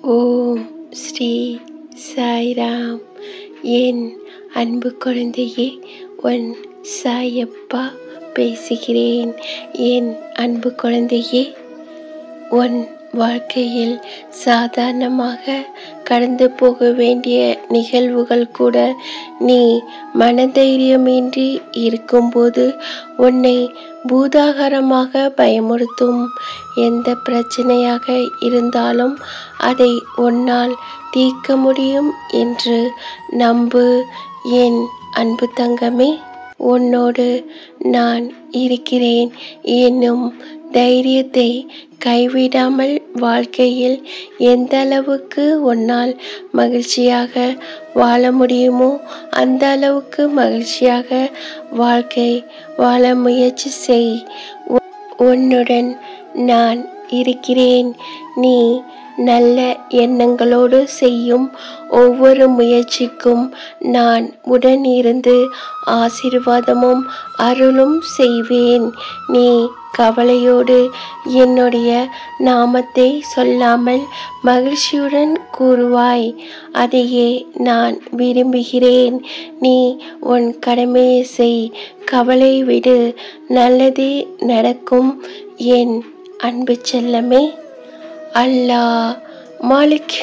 ஓம் ஸ்ரீ சாய்ராம். என் அன்பு குழந்தையே, உன் சாயப்பா பேசுகிறேன். என் அன்பு குழந்தையே, உன் வாழ்க்கையில் சாதாரணமாக கடந்து போக வேண்டிய நிகழ்வுகள் கூட நீ மனதைரியமின்றி இருக்கும்போது உன்னை பூதாகரமாக பயமுறுத்தும். எந்த பிரச்சனையாக இருந்தாலும் அதை உன்னால் தீர்க்க முடியும் என்று நம்பு என் அன்பு தங்கமே. உன்னோடு நான் இருக்கிறேன் என்னும் தைரியத்தை கைவிடாமல் வாழ்க்கையில் எந்த அளவுக்கு உன்னால் மகிழ்ச்சியாக வாழ முடியுமோ அந்த அளவுக்கு மகிழ்ச்சியாக வாழ்க்கை வாழ முயற்சி செய். உன்னுடன் நான் இருக்கிறேன். நீ நல்ல எண்ணங்களோடு செய்யும் ஒவ்வொரு முயற்சிக்கும் நான் உடன் இருந்து ஆசீர்வாதமும் அருளும் செய்வேன். நீ கவலையோடு என்னுடைய நாமத்தை சொல்லாமல் மகிழ்ச்சியுடன் கூறுவாய். அதையே நான் விரும்புகிறேன். நீ உன் கடமையை செய், கவலை விடு, நல்லதே நடக்கும் என் அன்பு செல்லமே. அல்லாஹ் மாலிக்.